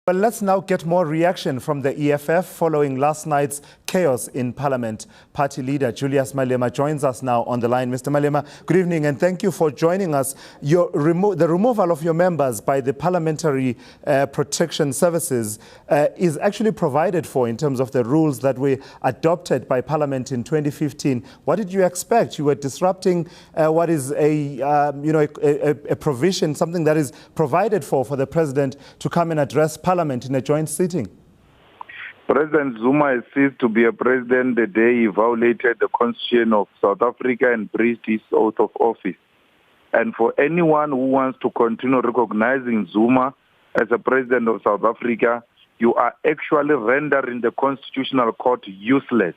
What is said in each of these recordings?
But let's now get more reaction from the EFF following last night's chaos in Parliament. Party leader Julius Malema joins us now on the line. Mr. Malema, good evening and thank you for joining us. The removal of your members by the Parliamentary Protection Services is actually provided for in terms of the rules that were adopted by Parliament in 2015. What did you expect? You were disrupting what is a provision, something that is provided for the President to come and address Parliament in a joint sitting. President Zuma has ceased to be a president the day he violated the Constitution of South Africa and breached his oath of office. And for anyone who wants to continue recognizing Zuma as a president of South Africa, you are actually rendering the Constitutional Court useless.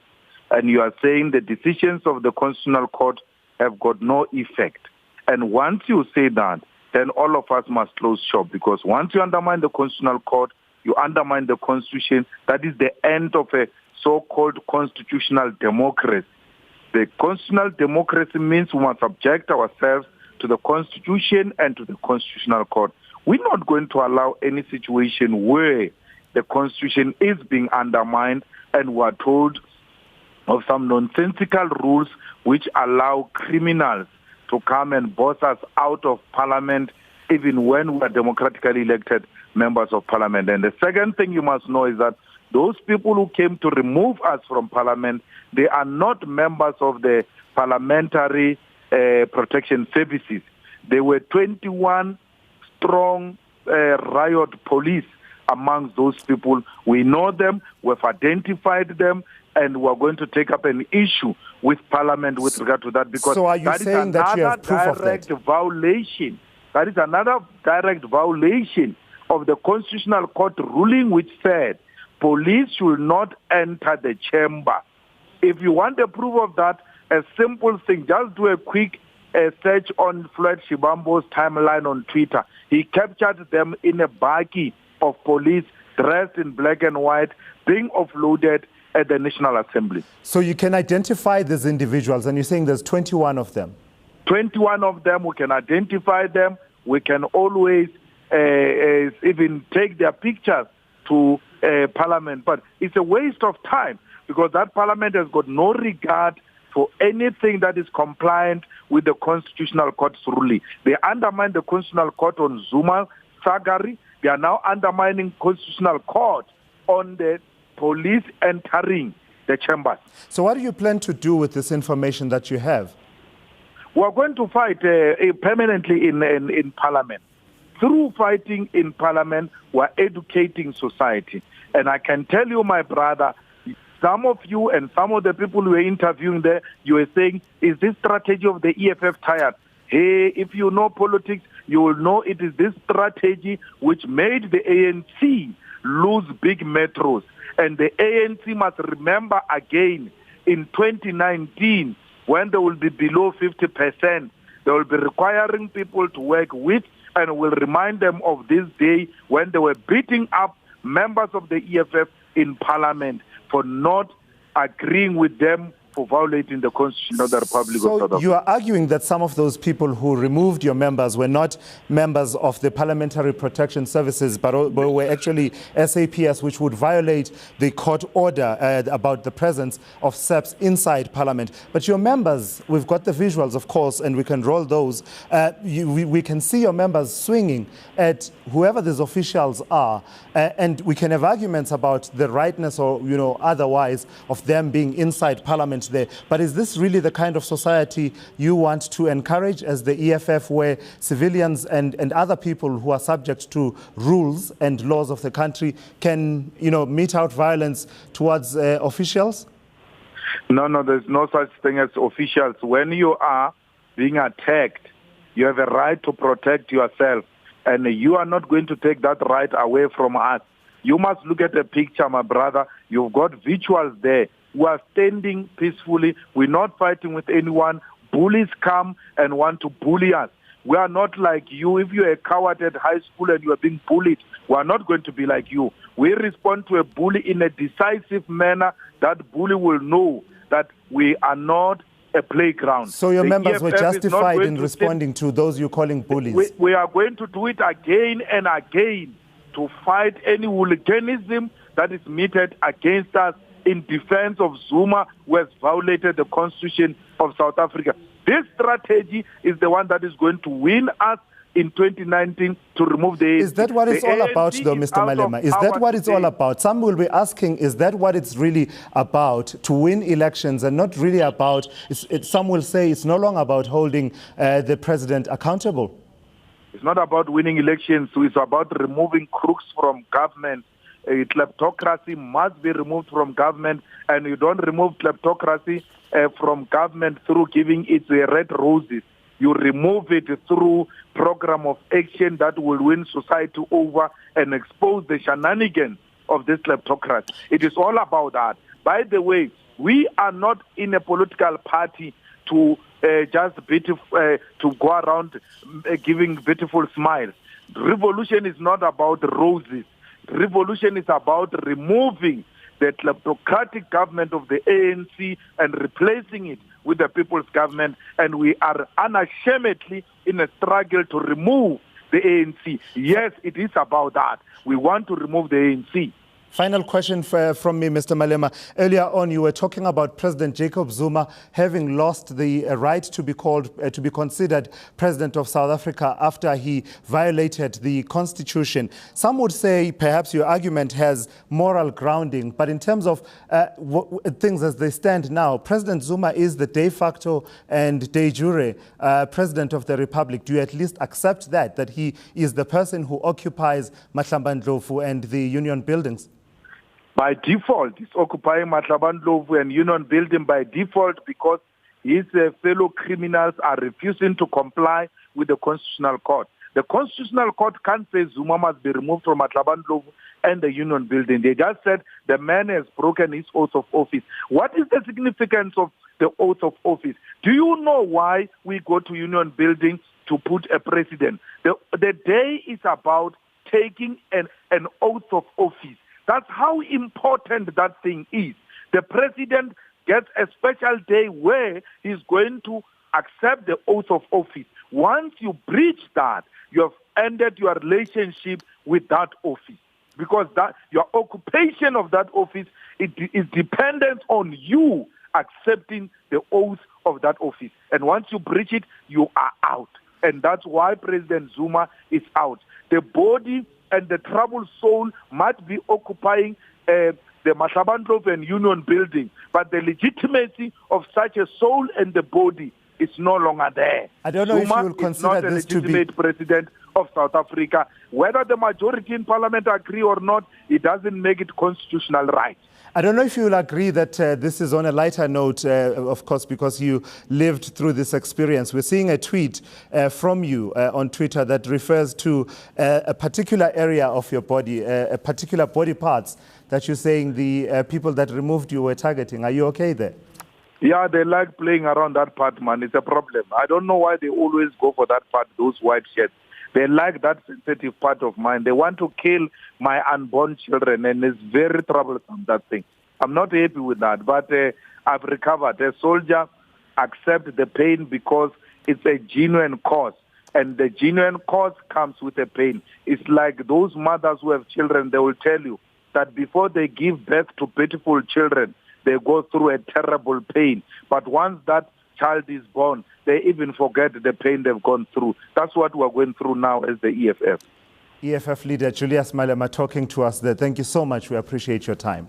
And you are saying the decisions of the Constitutional Court have got no effect. And once you say that, then all of us must close shop, because once you undermine the Constitutional Court, you undermine the Constitution. That is the end of a so-called constitutional democracy. The constitutional democracy means we must subject ourselves to the Constitution and to the Constitutional Court. We're not going to allow any situation where the Constitution is being undermined and we are told of some nonsensical rules which allow criminals to come and boss us out of Parliament even when we are democratically elected members of Parliament. And the second thing you must know is that those people who came to remove us from Parliament, they are not members of the Parliamentary Protection Services. There were 21 strong riot police amongst those people. We know them, we've identified them, and we're going to take up an issue with Parliament with regard to that, because so are you saying that you have proof of that? That is another direct violation of the Constitutional Court ruling, which said police should not enter the chamber. If you want a proof of that, a simple thing, just do a quick search on Floyd Shibambo's timeline on Twitter. He captured them in a bakkie of police dressed in black and white, being offloaded at the National Assembly. So you can identify these individuals, and you're saying there's 21 of them? 21 of them, we can identify them. We can always even take their pictures to Parliament. But it's a waste of time, because that Parliament has got no regard for anything that is compliant with the Constitutional Court's ruling. They undermine the Constitutional Court on Zuma, Sagari. They are now undermining Constitutional Court on the police entering the chambers. So what do you plan to do with this information that you have? We are going to fight permanently in Parliament. Through fighting in Parliament, we are educating society. And I can tell you, my brother, some of you and some of the people who were interviewing there, you were saying, is this strategy of the EFF tired? Hey, if you know politics, you will know it is this strategy which made the ANC lose big metros. And the ANC must remember again, in 2019, when they will be below 50%, they will be requiring people to work with, and will remind them of this day when they were beating up members of the EFF in Parliament for not agreeing with them for violating the Constitution of the Republic of South Africa. So you are arguing that some of those people who removed your members were not members of the Parliamentary Protection Services, but were actually SAPS, which would violate the court order about the presence of SAPS inside Parliament. But your members, we've got the visuals, of course, and we can roll those. We can see your members swinging at whoever these officials are, and we can have arguments about the rightness or otherwise of them being inside Parliament there. But is this really the kind of society you want to encourage as the EFF, where civilians and other people who are subject to rules and laws of the country can, mete out violence towards officials? No, there's no such thing as officials. When you are being attacked, you have a right to protect yourself, and you are not going to take that right away from us. You must look at the picture, my brother. You've got visuals there. We are standing peacefully. We're not fighting with anyone. Bullies come and want to bully us. We are not like you. If you're a coward at high school and you are being bullied, we are not going to be like you. We respond to a bully in a decisive manner. That bully will know that we are not a playground. So your members were justified in responding to those you're calling bullies? We are going to do it again and again. to fight any hooliganism that is meted against us in defense of Zuma, who has violated the Constitution of South Africa. This strategy is the one that is going to win us in 2019 to remove the ANC. Is that what it's all about, though, Mr. Malema? Is that what it's all about? Some will be asking, is that what it's really about, to win elections and not really about, some will say it's no longer about holding the president accountable? It's not about winning elections, it's about removing crooks from government. Kleptocracy must be removed from government, and you don't remove kleptocracy from government through giving it red roses. You remove it through program of action that will win society over and expose the shenanigans of this kleptocracy. It is all about that. By the way, we are not in a political party to to go around giving beautiful smiles. Revolution is not about roses. Revolution is about removing the kleptocratic government of the ANC and replacing it with the people's government, and we are unashamedly in a struggle to remove the ANC. Yes, it is about that. We want to remove the ANC. Final question from me, Mr. Malema. Earlier on, you were talking about President Jacob Zuma having lost the right to be considered president of South Africa after he violated the constitution. Some would say perhaps your argument has moral grounding, but in terms of things as they stand now, President Zuma is the de facto and de jure president of the republic. Do you at least accept that he is the person who occupies Mahlamba-Ndlovu and the union buildings? By default, he's occupying Mahlamba-Ndlovu and Union Building by default because his fellow criminals are refusing to comply with the Constitutional Court. The Constitutional Court can't say Zuma must be removed from Mahlamba-Ndlovu and the Union Building. They just said the man has broken his oath of office. What is the significance of the oath of office? Do you know why we go to Union Building to put a president? The day is about taking an oath of office. That's how important that thing is. The president gets a special day where he's going to accept the oath of office. Once you breach that, you have ended your relationship with that office, because that your occupation of that office is dependent on you accepting the oath of that office. And once you breach it, you are out. And that's why President Zuma is out. The body and the troubled soul might be occupying the Mahlamba-Ndlovu and Union Building, but the legitimacy of such a soul and the body is no longer there. I don't know Zuma if you will consider this to be... is not a legitimate president of South Africa. Whether the majority in parliament agree or not, it doesn't make it constitutional right. I don't know if you will agree that this is on a lighter note, of course, because you lived through this experience. We're seeing a tweet from you on Twitter that refers to a particular area of your body, a particular body parts that you're saying the people that removed you were targeting. Are you okay there? Yeah, they like playing around that part, man. It's a problem. I don't know why they always go for that part, those white shirts. They like that sensitive part of mine. They want to kill my unborn children, and it's very troublesome, that thing. I'm not happy with that, but I've recovered. A soldier accepts the pain because it's a genuine cause, and the genuine cause comes with a pain. It's like those mothers who have children, they will tell you that before they give birth to beautiful children, they go through a terrible pain. But once that child is born, they even forget the pain they've gone through. That's what we're going through now as the EFF. EFF leader Julius Malema talking to us there. Thank you so much. We appreciate your time.